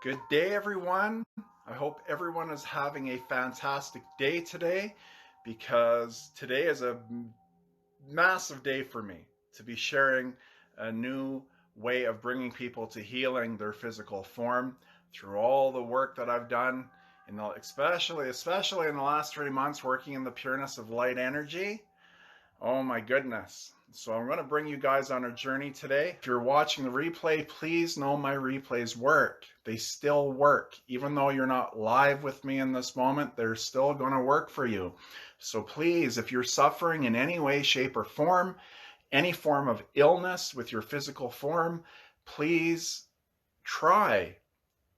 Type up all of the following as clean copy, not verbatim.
Good day, everyone. I hope everyone is having a fantastic day today because today is a massive day for me to be sharing a new way of bringing people to healing their physical form through all the work that I've done, especially in the last 3 months working in the Pureness of Light Energy. Oh my goodness. So I'm going to bring you guys on a journey today. If you're watching the replay, please know my replays work. They still work. Even though you're not live with me in this moment, they're still going to work for you. So please, if you're suffering in any way, shape, or form, any form of illness with your physical form, please try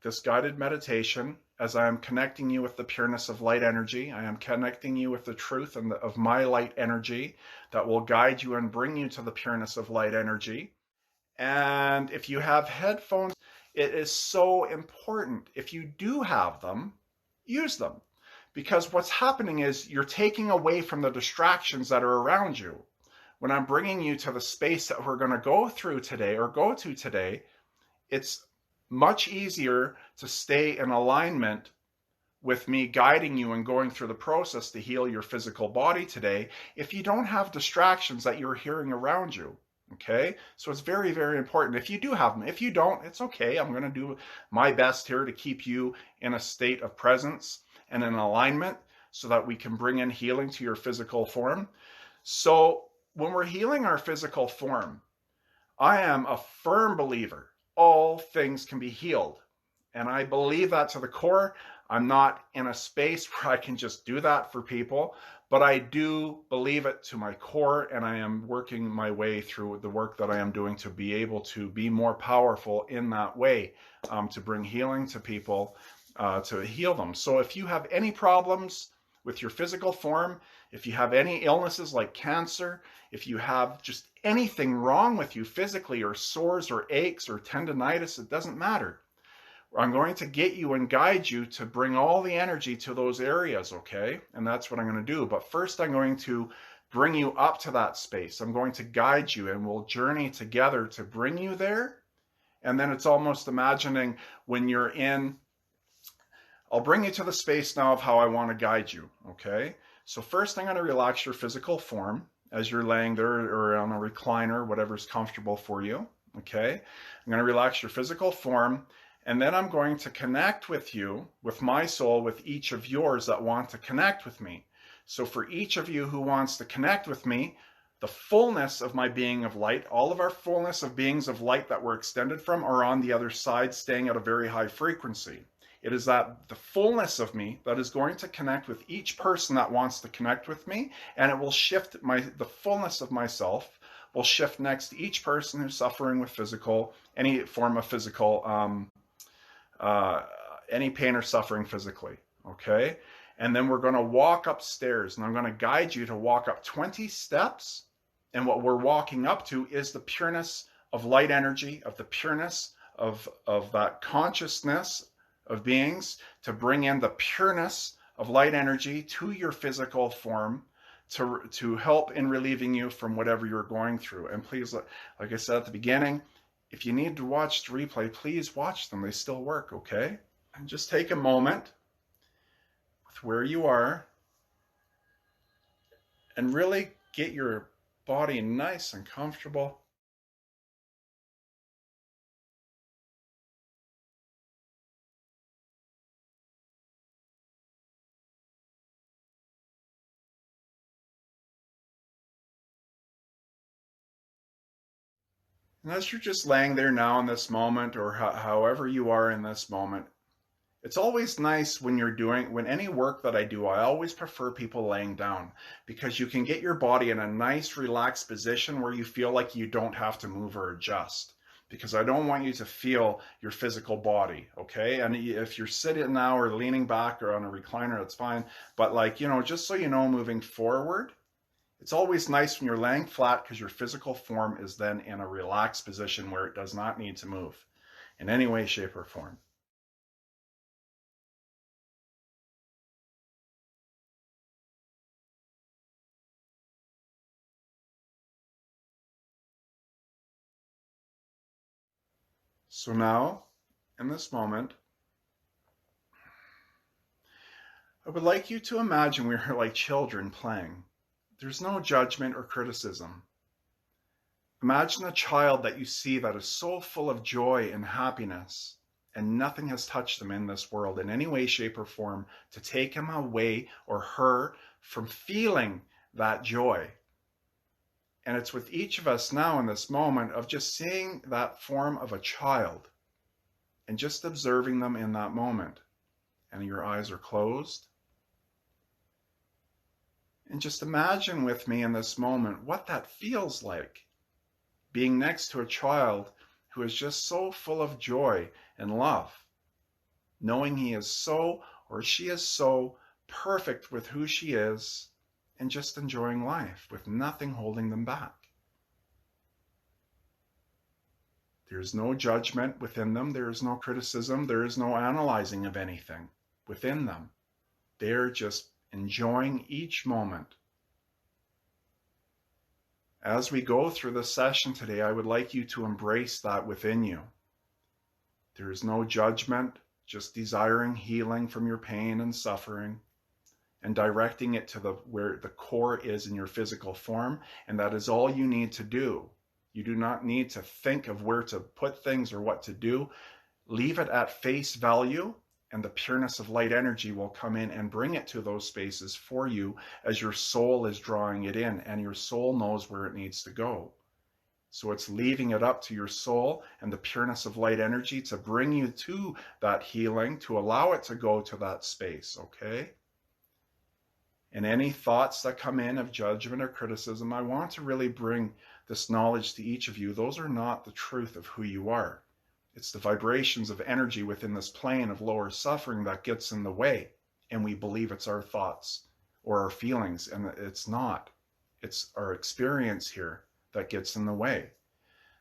this guided meditation as I am connecting you with the pureness of light energy. I am connecting you with the truth of my light energy that will guide you and bring you to the pureness of light energy. And if you have headphones, it is so important. If you do have them, use them. Because what's happening is you're taking away from the distractions that are around you. When I'm bringing you to the space that we're going to go through today or go to today, it's much easier to stay in alignment with me guiding you and going through the process to heal your physical body today if you don't have distractions that you're hearing around you. Okay, so it's very, very important. If you do have them, if you don't, it's okay. I'm going to do my best here to keep you in a state of presence and in alignment so that we can bring in healing to your physical form. So when we're healing our physical form, I am a firm believer all things can be healed. And I believe that to the core. I'm not in a space where I can just do that for people, but I do believe it to my core, and I am working my way through the work that I am doing to be able to be more powerful in that way, to bring healing to people, to heal them. So if you have any problems with your physical form, if you have any illnesses like cancer, if you have just anything wrong with you physically, or sores or aches or tendonitis, it doesn't matter. I'm going to get you and guide you to bring all the energy to those areas, okay? And that's what I'm going to do. But first, I'm going to bring you up to that space. I'm going to guide you, and we'll journey together to bring you there. And then it's almost imagining when you're in, I'll bring you to the space now of how I want to guide you, okay? So first, I'm going to relax your physical form as you're laying there or on a recliner, whatever's comfortable for you, okay? I'm going to relax your physical form, and then I'm going to connect with you, with my soul, with each of yours that want to connect with me. So for each of you who wants to connect with me, the fullness of my being of light, all of our fullness of beings of light that we're extended from are on the other side, staying at a very high frequency. It is that the fullness of me that is going to connect with each person that wants to connect with me, and it will shift the fullness of myself will shift next to each person who's suffering with any form of physical, any pain or suffering physically, okay? And then we're going to walk upstairs, and I'm going to guide you to walk up 20 steps, and what we're walking up to is the pureness of light energy, of the pureness of that consciousness of beings, to bring in the pureness of light energy to your physical form, to help in relieving you from whatever you're going through. And please, like I said at the beginning, if you need to watch the replay, please watch them. They still work, okay? And just take a moment with where you are and really get your body nice and comfortable. And as you're just laying there now in this moment, or however you are in this moment, it's always nice when any work that I do, I always prefer people laying down, because you can get your body in a nice relaxed position where you feel like you don't have to move or adjust, because I don't want you to feel your physical body, okay? And if you're sitting now or leaning back or on a recliner, that's fine. But just so you know, moving forward, it's always nice when you're laying flat, because your physical form is then in a relaxed position where it does not need to move in any way, shape, or form. So now, in this moment, I would like you to imagine we're like children playing. There's no judgment or criticism. Imagine a child that you see that is so full of joy and happiness, and nothing has touched them in this world in any way, shape, or form to take him away or her from feeling that joy. And it's with each of us now in this moment of just seeing that form of a child and just observing them in that moment. And your eyes are closed. And just imagine with me in this moment what that feels like, being next to a child who is just so full of joy and love, knowing he is so or she is so perfect with who she is and just enjoying life with nothing holding them back. There's no judgment within them. There is no criticism. There is no analyzing of anything within them. They're just enjoying each moment. As we go through this session today, I would like you to embrace that within you. There is no judgment, just desiring healing from your pain and suffering and directing it to where the core is in your physical form, and that is all you need to do. You do not need to think of where to put things or what to do. Leave it at face value, and the pureness of light energy will come in and bring it to those spaces for you as your soul is drawing it in, and your soul knows where it needs to go. So it's leaving it up to your soul and the pureness of light energy to bring you to that healing, to allow it to go to that space, okay? And any thoughts that come in of judgment or criticism, I want to really bring this knowledge to each of you. Those are not the truth of who you are. It's the vibrations of energy within this plane of lower suffering that gets in the way, and we believe it's our thoughts or our feelings, and it's not. It's our experience here that gets in the way.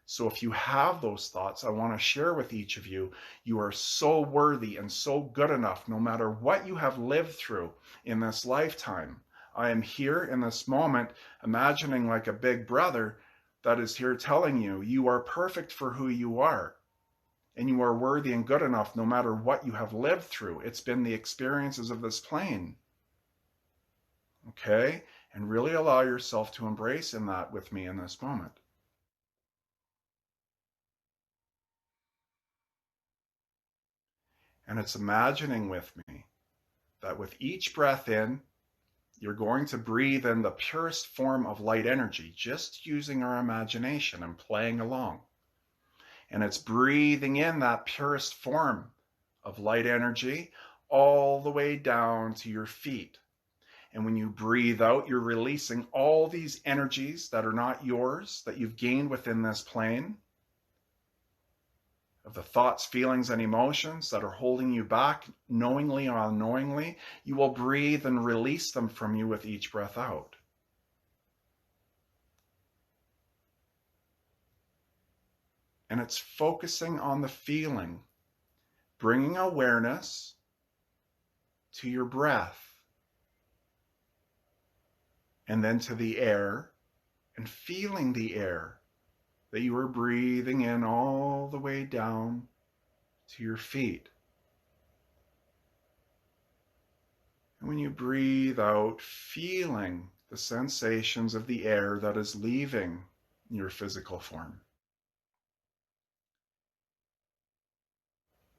So if you have those thoughts, I want to share with each of you, you are so worthy and so good enough, no matter what you have lived through in this lifetime. I am here in this moment, imagining like a big brother that is here telling you, you are perfect for who you are. And you are worthy and good enough no matter what you have lived through. It's been the experiences of this plane. Okay? And really allow yourself to embrace in that with me in this moment. And it's imagining with me that with each breath in, you're going to breathe in the purest form of light energy, just using our imagination and playing along. And it's breathing in that purest form of light energy all the way down to your feet. And when you breathe out, you're releasing all these energies that are not yours, that you've gained within this plane, of the thoughts, feelings, and emotions that are holding you back knowingly or unknowingly. You will breathe and release them from you with each breath out. And it's focusing on the feeling, bringing awareness to your breath, and then to the air, and feeling the air that you are breathing in all the way down to your feet. And when you breathe out, feeling the sensations of the air that is leaving your physical form.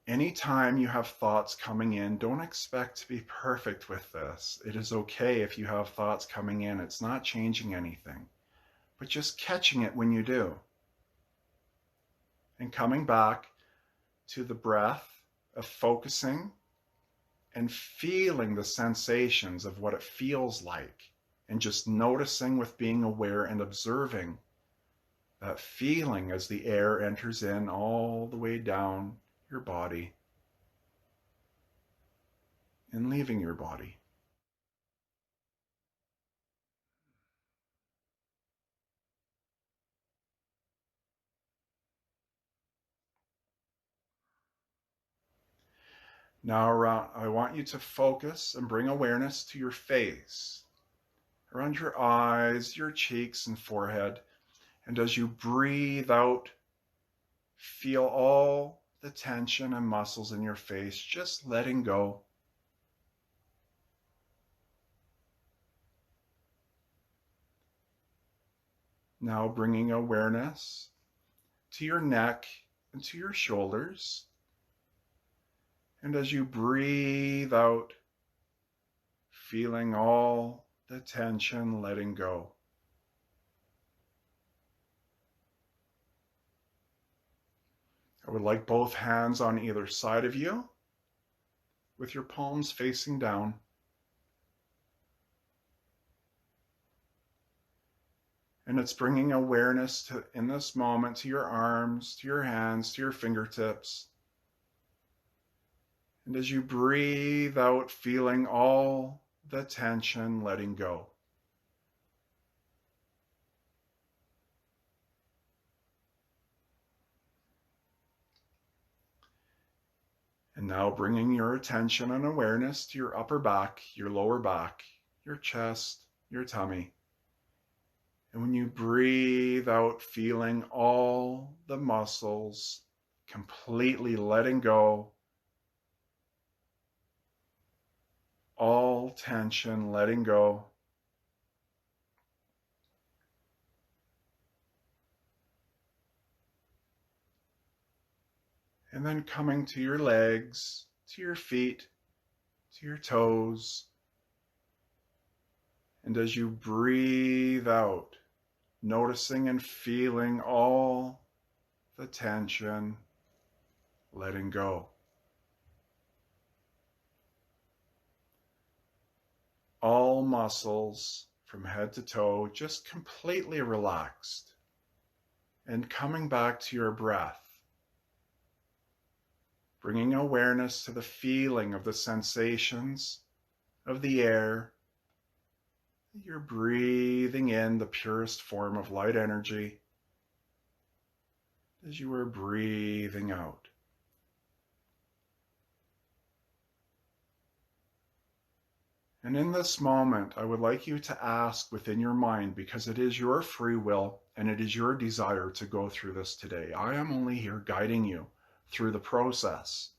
Anytime you have thoughts coming in, don't expect to be perfect with this. It is okay if you have thoughts coming in. It's not changing anything, but just catching it when you do. And coming back to the breath of focusing and feeling the sensations of what it feels like, and just noticing with being aware and observing that feeling as the air enters in all the way down your body and leaving your body. Now I want you to focus and bring awareness to your face, around your eyes, your cheeks and forehead. And as you breathe out, feel all the tension and muscles in your face just letting go. Now bringing awareness to your neck and to your shoulders. And as you breathe out, feeling all the tension letting go. I would like both hands on either side of you with your palms facing down. And it's bringing awareness to, in this moment, to your arms, to your hands, to your fingertips. And as you breathe out, feeling all the tension letting go. And now bringing your attention and awareness to your upper back, your lower back, your chest, your tummy. And when you breathe out, feeling all the muscles completely letting go, all tension letting go. And then coming to your legs, to your feet, to your toes. And as you breathe out, noticing and feeling all the tension letting go. All muscles from head to toe just completely relaxed. And coming back to your breath. Bringing awareness to the feeling of the sensations of the air. You're breathing in the purest form of light energy as you are breathing out. And in this moment, I would like you to ask within your mind, because it is your free will and it is your desire to go through this today. I am only here guiding you through the process.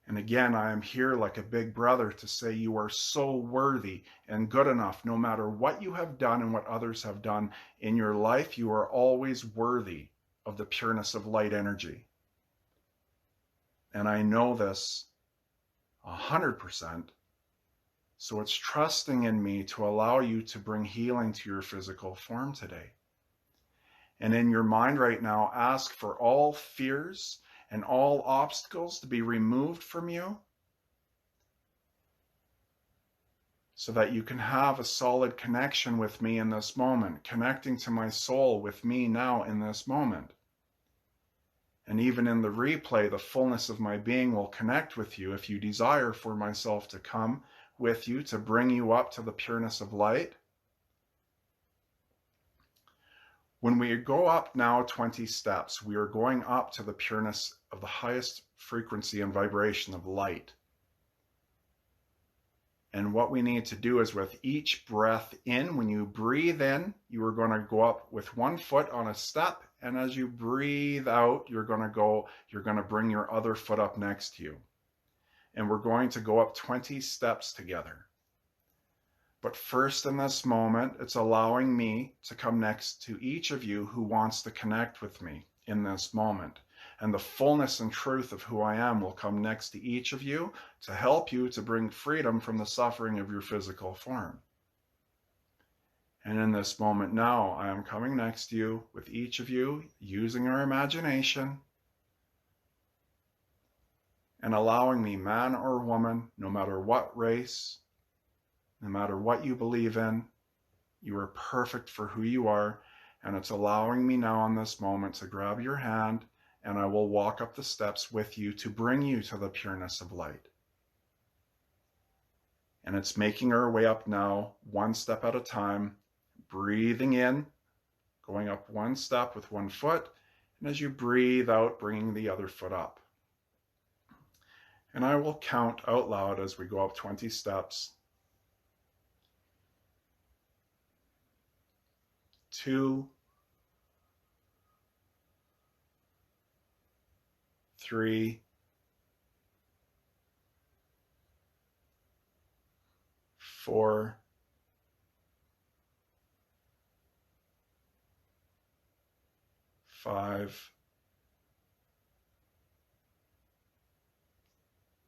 And again, I am here like a big brother to say you are so worthy and good enough. No matter what you have done and what others have done in your life, you are always worthy of the pureness of light energy. And I know this 100%. So it's trusting in me to allow you to bring healing to your physical form today. And in your mind right now, ask for all fears and all obstacles to be removed from you so that you can have a solid connection with me in this moment, connecting to my soul with me now in this moment. And even in the replay, the fullness of my being will connect with you if you desire for myself to come with you to bring you up to the pureness of light. When we go up now 20 steps, we are going up to the pureness of the highest frequency and vibration of light. And what we need to do is with each breath in, when you breathe in, you are going to go up with one foot on a step. And as you breathe out, you're going to bring your other foot up next to you. And we're going to go up 20 steps together. But first in this moment, it's allowing me to come next to each of you who wants to connect with me in this moment. And the fullness and truth of who I am will come next to each of you to help you to bring freedom from the suffering of your physical form. And in this moment now, I am coming next to you with each of you using our imagination and allowing me, man or woman, no matter what race, no matter what you believe in, you are perfect for who you are. And it's allowing me now in this moment to grab your hand, and I will walk up the steps with you to bring you to the pureness of light. And it's making our way up now, one step at a time, breathing in, going up one step with one foot, and as you breathe out, bringing the other foot up. And I will count out loud as we go up 20 steps. 2, 3, 4, 5,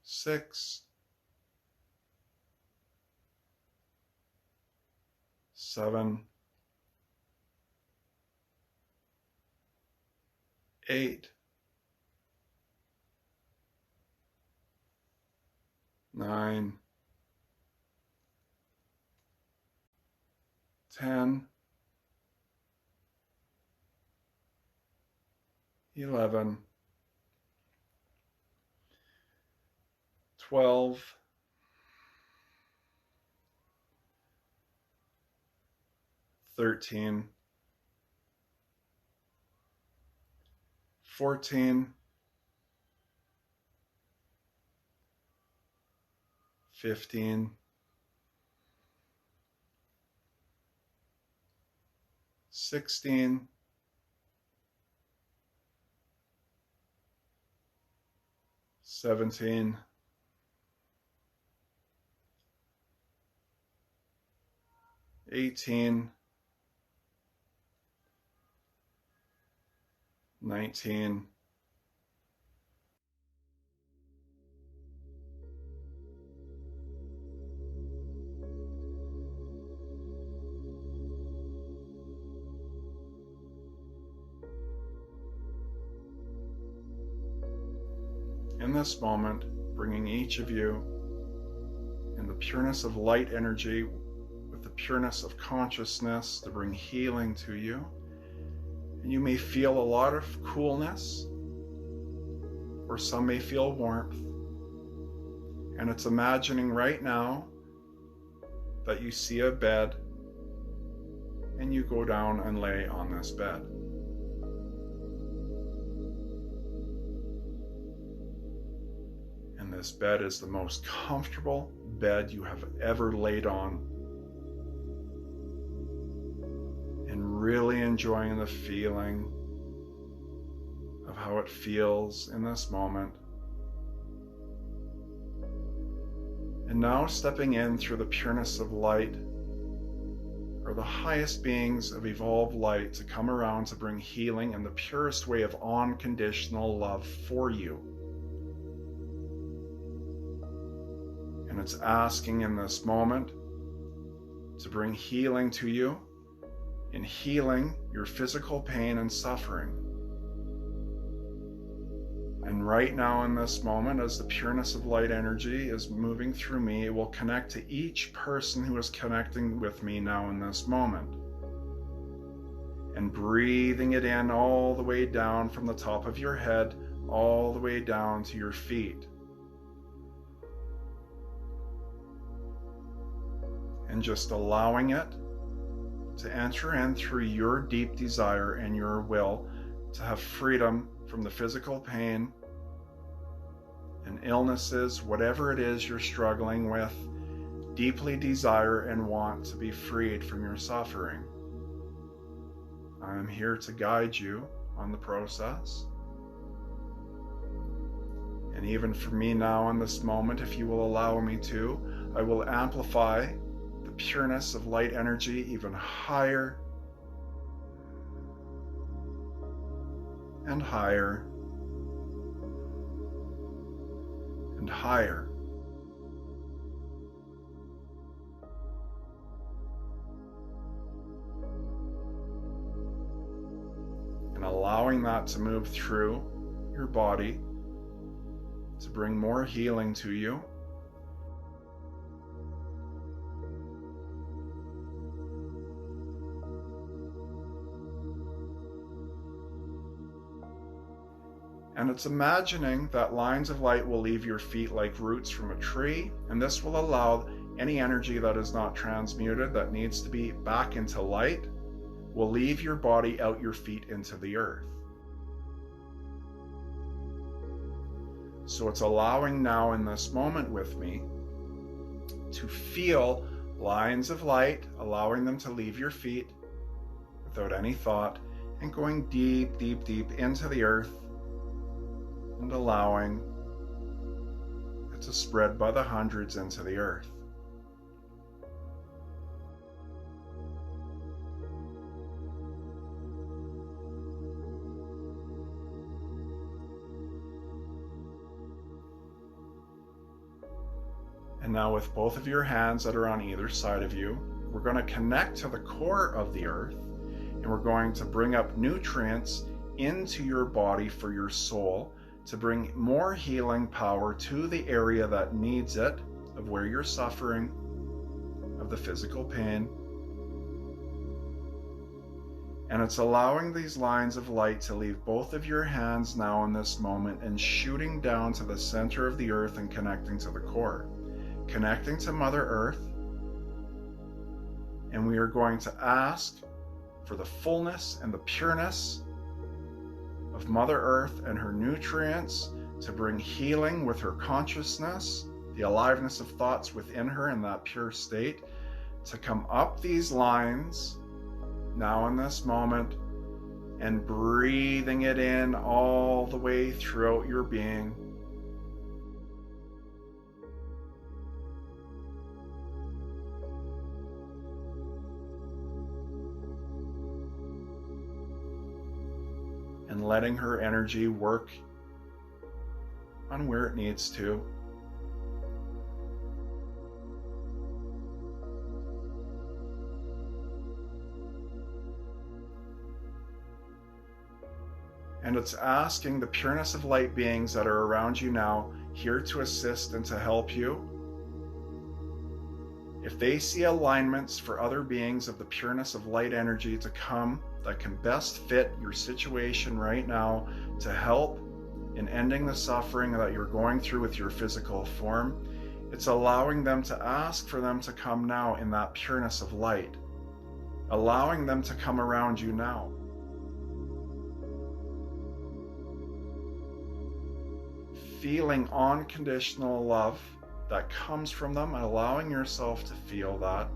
6, 7, 8, 9, 10, 11, 12, 13, 14, 15, 16, 17, 18, 19, 'In this moment, bringing each of you in the pureness of light energy with the pureness of consciousness to bring healing to you. And you may feel a lot of coolness, or some may feel warmth. And it's imagining right now that you see a bed and you go down and lay on this bed. And this bed is the most comfortable bed you have ever laid on. And really enjoying the feeling of how it feels in this moment. And now stepping in through the pureness of light, or the highest beings of evolved light, to come around to bring healing in the purest way of unconditional love for you. And it's asking in this moment to bring healing to you, in healing your physical pain and suffering. And right now in this moment, as the pureness of light energy is moving through me, it will connect to each person who is connecting with me now in this moment. And breathing it in all the way down from the top of your head, all the way down to your feet. And just allowing it to enter in through your deep desire and your will to have freedom from the physical pain and illnesses, whatever it is you're struggling with. Deeply desire and want to be freed from your suffering. I'm here to guide you on the process. And even for me now in this moment, if you will allow me to, I will amplify the pureness of light energy even higher and higher and higher. And allowing that to move through your body to bring more healing to you. And it's imagining that lines of light will leave your feet like roots from a tree, and this will allow any energy that is not transmuted, that needs to be back into light, will leave your body out your feet into the earth. So it's allowing now in this moment with me to feel lines of light, allowing them to leave your feet without any thought, and going deep, deep, deep into the earth, and allowing it to spread by the hundreds into the earth. And now with both of your hands that are on either side of you, we're going to connect to the core of the earth, and we're going to bring up nutrients into your body for your soul to bring more healing power to the area that needs it, of where you're suffering, of the physical pain. And it's allowing these lines of light to leave both of your hands now in this moment and shooting down to the center of the earth and connecting to the core, connecting to Mother Earth. And we are going to ask for the fullness and the pureness of Mother Earth and her nutrients to bring healing with her consciousness, the aliveness of thoughts within her in that pure state, to come up these lines now in this moment and breathing it in all the way throughout your being. And letting her energy work on where it needs to. And it's asking the pureness of light beings that are around you now, here to assist and to help you. If they see alignments for other beings of the pureness of light energy to come that can best fit your situation right now to help in ending the suffering that you're going through with your physical form, it's allowing them to ask for them to come now in that pureness of light, allowing them to come around you now. Feeling unconditional love that comes from them, and allowing yourself to feel that,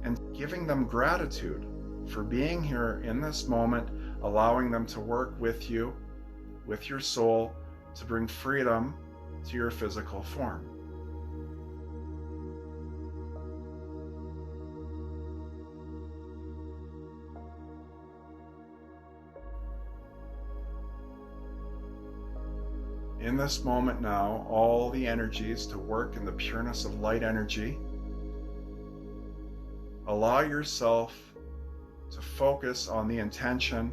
and giving them gratitude for being here in this moment, allowing them to work with you, with your soul, to bring freedom to your physical form. In this moment now, all the energies to work in the pureness of light energy. Allow yourself to focus on the intention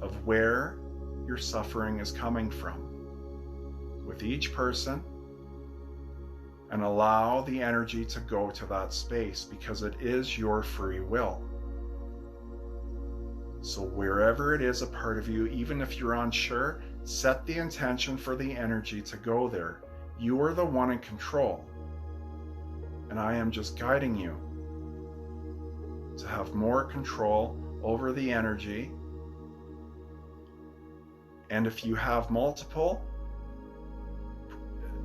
of where your suffering is coming from with each person, and allow the energy to go to that space, because it is your free will. So wherever it is a part of you, even if you're unsure, set the intention for the energy to go there. You are the one in control, and I am just guiding you to have more control over the energy. And if you have multiple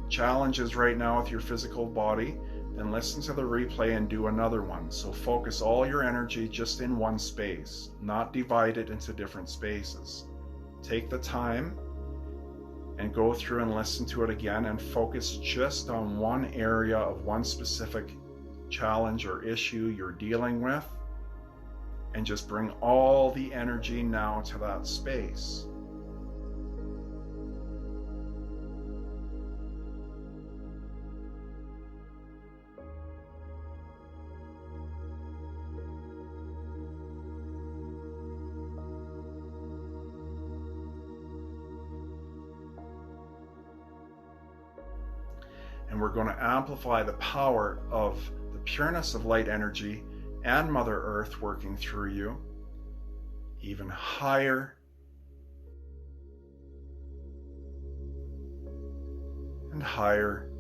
challenges right now with your physical body, then listen to the replay and do another one. So focus all your energy just in one space, not divide it into different spaces. Take the time and go through and listen to it again, and focus just on one area of one specific challenge or issue you're dealing with, and just bring all the energy now to that space. And we're going to amplify the power of the pureness of light energy and Mother Earth working through you even higher and higher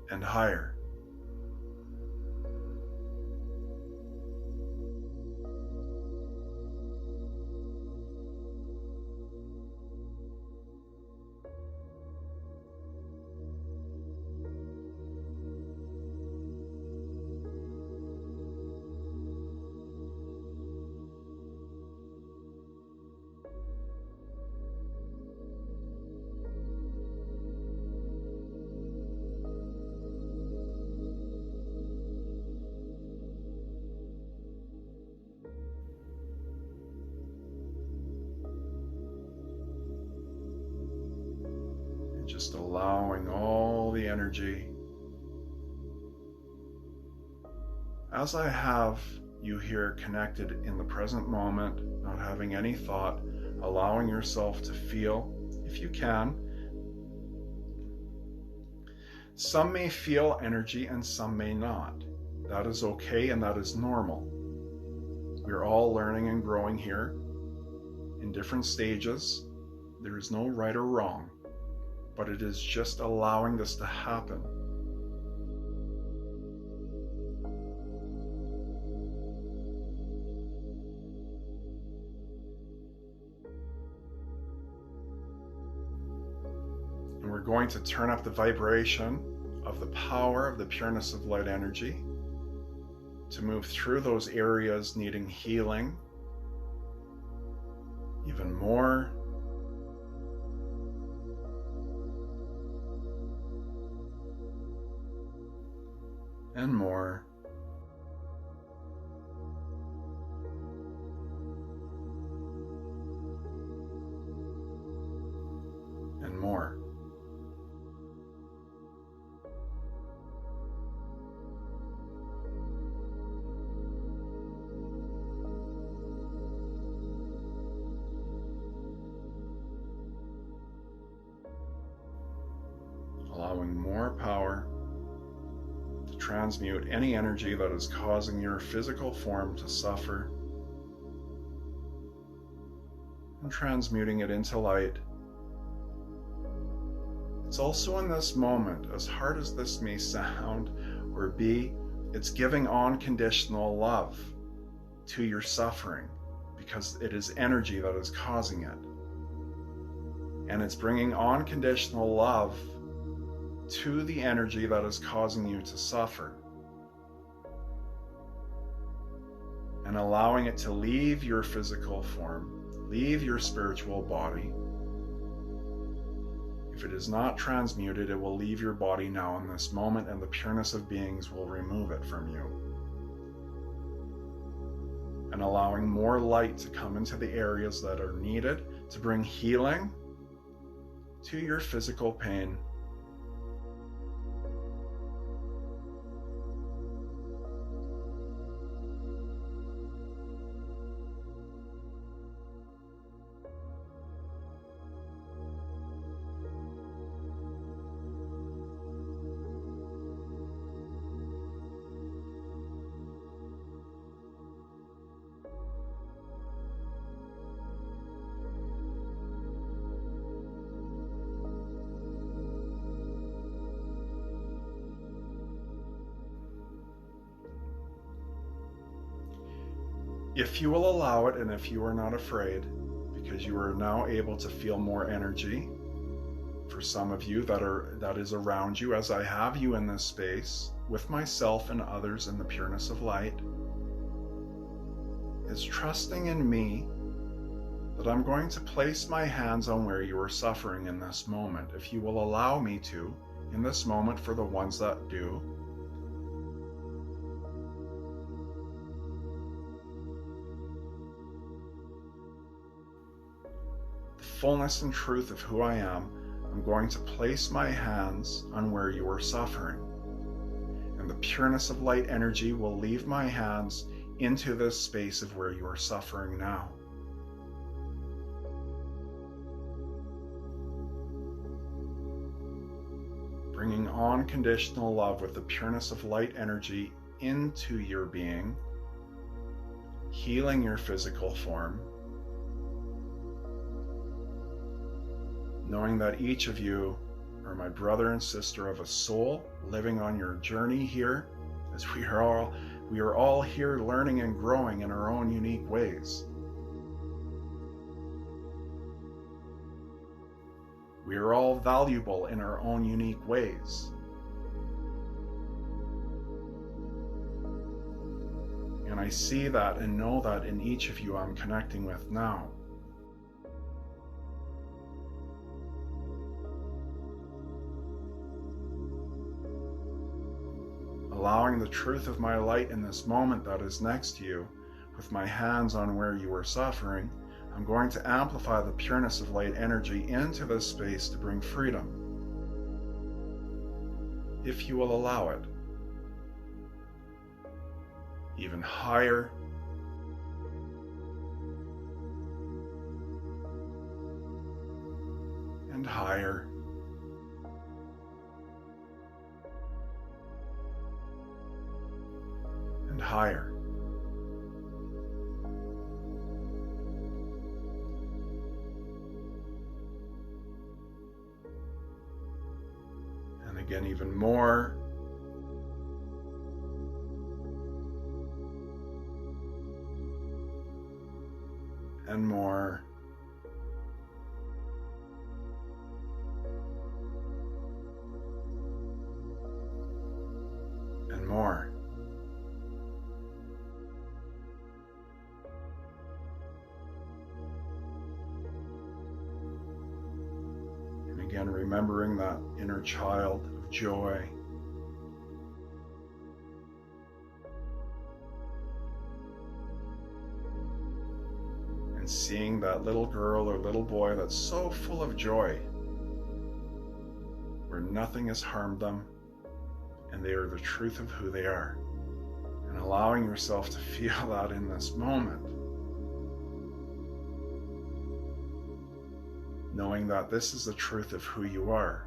and higher. Just allowing all the energy. As I have you here connected in the present moment, not having any thought, allowing yourself to feel, if you can. Some may feel energy and some may not. That is okay and that is normal. We're all learning and growing here in different stages. There is no right or wrong, but it is just allowing this to happen. And we're going to turn up the vibration of the power of the pureness of light energy to move through those areas needing healing even more. And more. And more. Allowing more power to transmute any energy that is causing your physical form to suffer, and transmuting it into light. It's also in this moment, as hard as this may sound or be, it's giving unconditional love to your suffering because it is energy that is causing it. And it's bringing unconditional love to the energy that is causing you to suffer. And allowing it to leave your physical form, leave your spiritual body. If it is not transmuted, it will leave your body now in this moment, and the pureness of beings will remove it from you. And allowing more light to come into the areas that are needed to bring healing to your physical pain. If you will allow it, and if you are not afraid, because you are now able to feel more energy, for some of you that is around you, as I have you in this space, with myself and others in the pureness of light, is trusting in me that I'm going to place my hands on where you are suffering in this moment, if you will allow me to, in this moment, for the ones that do. Fullness and truth of who I am, I'm going to place my hands on where you are suffering. And the pureness of light energy will leave my hands into this space of where you are suffering now. Bringing unconditional love with the pureness of light energy into your being, healing your physical form, knowing that each of you are my brother and sister of a soul living on your journey here, as we are all here learning and growing in our own unique ways. We are all valuable in our own unique ways. And I see that and know that in each of you I'm connecting with now. Allowing the truth of my light in this moment that is next to you, with my hands on where you are suffering, I'm going to amplify the pureness of light energy into this space to bring freedom. if you will allow it. Even higher. And higher. And higher. And again, even more. And more. And more. And again, remembering that inner child of joy. And seeing that little girl or little boy that's so full of joy, where nothing has harmed them, and they are the truth of who they are. And allowing yourself to feel that in this moment. Knowing that this is the truth of who you are.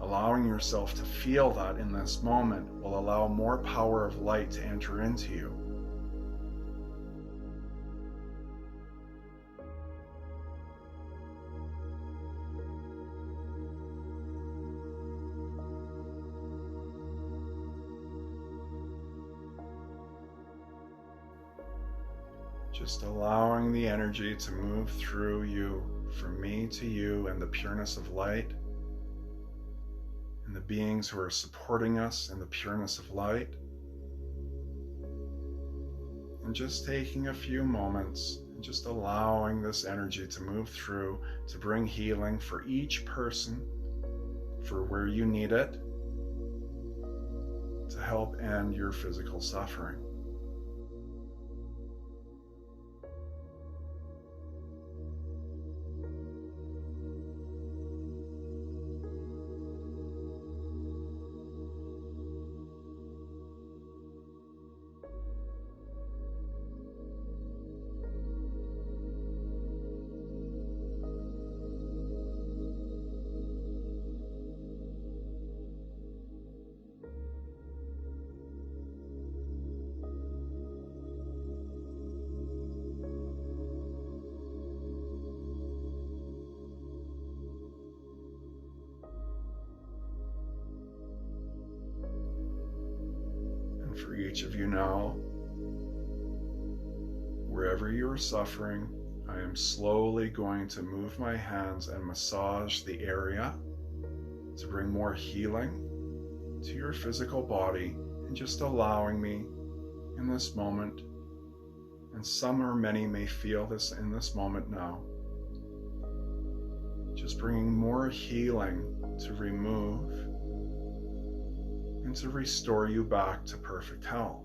Allowing yourself to feel that in this moment will allow more power of light to enter into you. Just allowing the energy to move through you, from me to you, and the pureness of light, and the beings who are supporting us in the pureness of light. And just taking a few moments, and just allowing this energy to move through, to bring healing for each person, for where you need it, to help end your physical suffering. For each of you now, wherever you are suffering, I am slowly going to move my hands and massage the area to bring more healing to your physical body, and just allowing me in this moment, and some or many may feel this in this moment now, just bringing more healing to remove and to restore you back to perfect health.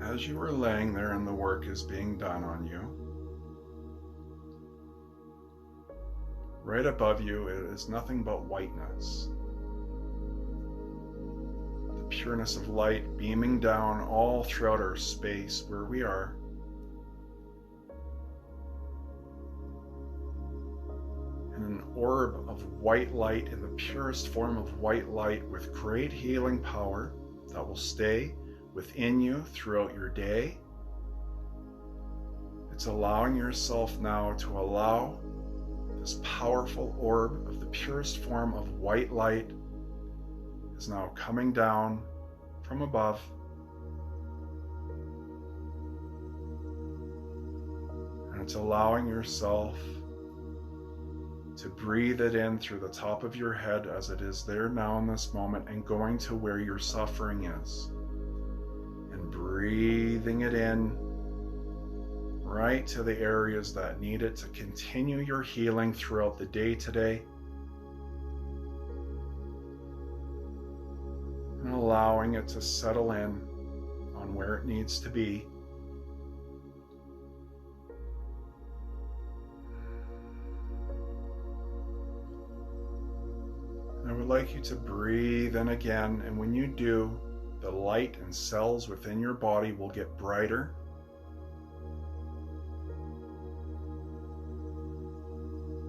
As you are laying there and the work is being done on you, right above you is nothing but whiteness. The pureness of light beaming down all throughout our space where we are. And an orb of white light in the purest form of white light with great healing power that will stay within you throughout your day. It's allowing yourself now to allow this powerful orb of the purest form of white light is now coming down from above, and it's allowing yourself to breathe it in through the top of your head as it is there now in this moment, and going to where your suffering is. And breathing it in right to the areas that need it to continue your healing throughout the day today. And allowing it to settle in on where it needs to be. I would like you to breathe in again, and when you do, the light and cells within your body will get brighter.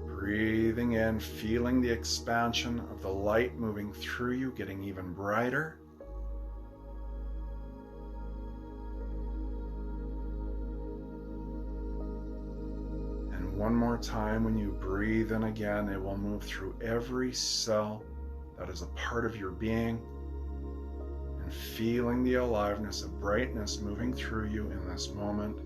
Breathing in, feeling the expansion of the light moving through you, getting even brighter. And one more time, when you breathe in again, it will move through every cell that is a part of your being, and feeling the aliveness of brightness moving through you in this moment.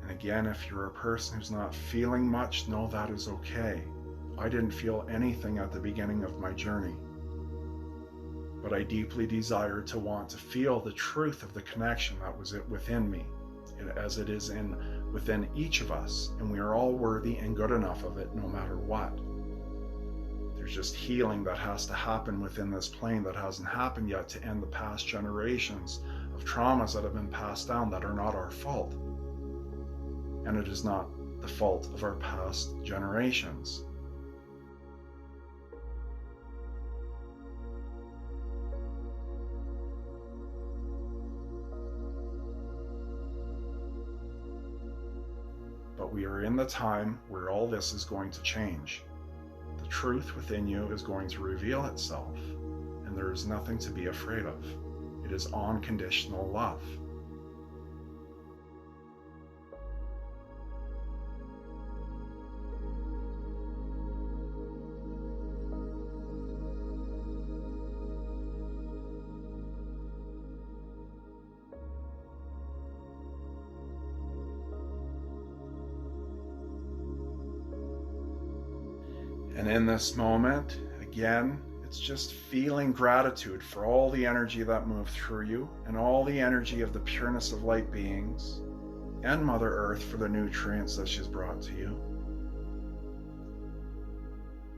And again, if you're a person who's not feeling much, know that is okay. I didn't feel anything at the beginning of my journey, but I deeply desired to want to feel the truth of the connection that was within me, as it is within each of us, and we are all worthy and good enough of it no matter what. There's just healing that has to happen within this plane that hasn't happened yet to end the past generations of traumas that have been passed down that are not our fault. And it is not the fault of our past generations. But we are in the time where all this is going to change. The truth within you is going to reveal itself, and there is nothing to be afraid of. It is unconditional love. And in this moment, again, it's just feeling gratitude for all the energy that moved through you and all the energy of the pureness of light beings and Mother Earth for the nutrients that she's brought to you.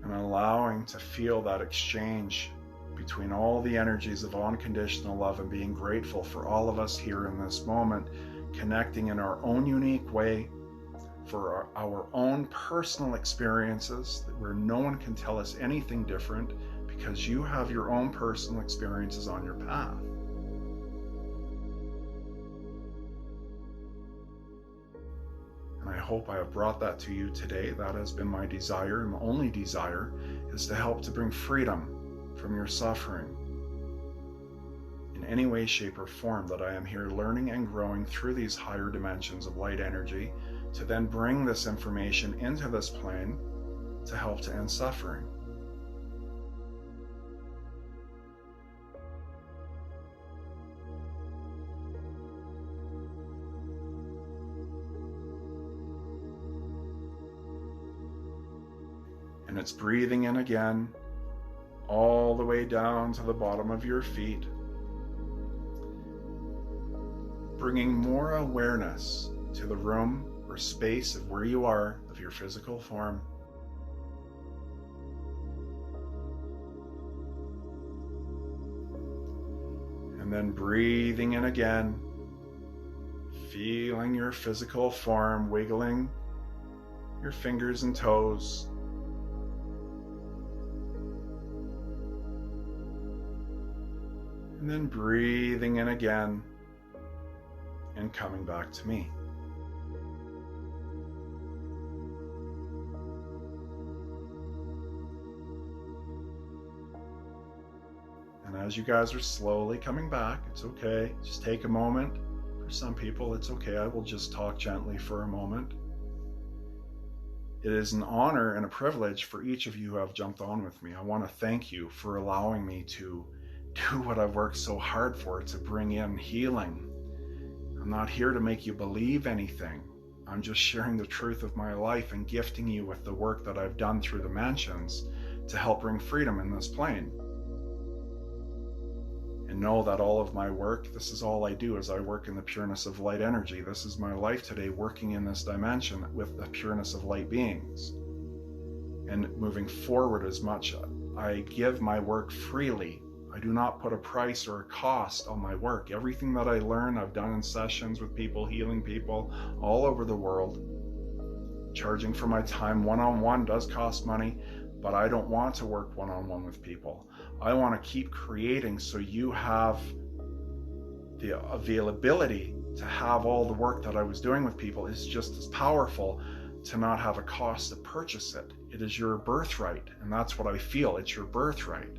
And allowing to feel that exchange between all the energies of unconditional love and being grateful for all of us here in this moment, connecting in our own unique way for our own personal experiences, where no one can tell us anything different because you have your own personal experiences on your path. And I hope I have brought that to you today. That has been my desire, and my only desire is to help to bring freedom from your suffering in any way, shape, or form that I am here learning and growing through these higher dimensions of light energy, to then bring this information into this plane to help to end suffering. And it's breathing in again, all the way down to the bottom of your feet, bringing more awareness to the room or space of where you are, of your physical form. And then breathing in again, feeling your physical form, wiggling your fingers and toes. And then breathing in again and coming back to me. And as you guys are slowly coming back, it's okay. Just take a moment. For some people, it's okay. I will just talk gently for a moment. It is an honor and a privilege for each of you who have jumped on with me. I want to thank you for allowing me to do what I've worked so hard for, to bring in healing. I'm not here to make you believe anything. I'm just sharing the truth of my life and gifting you with the work that I've done through the mansions to help bring freedom in this plane. And know that all of my work, this is all I do, is I work in the pureness of light energy. This is my life today, working in this dimension with the pureness of light beings. And moving forward, as much I give my work freely. I do not put a price or a cost on my work. Everything that I learn, I've done in sessions with people, healing people all over the world. Charging for my time one-on-one does cost money, but I don't want to work one-on-one with people. I want to keep creating so you have the availability to have all the work that I was doing with people. Is just as powerful to not have a cost to purchase it. It is your birthright, and that's what I feel. It's your birthright.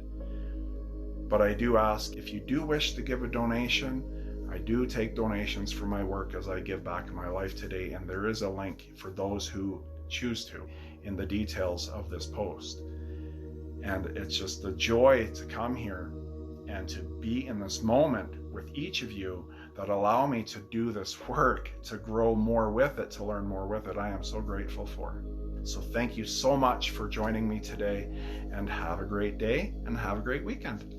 But I do ask, if you do wish to give a donation, I do take donations for my work as I give back in my life today, and there is a link for those who choose to in the details of this post. And it's just a joy to come here and to be in this moment with each of you that allow me to do this work, to grow more with it, to learn more with it. I am so grateful for. So thank you so much for joining me today, and have a great day and have a great weekend.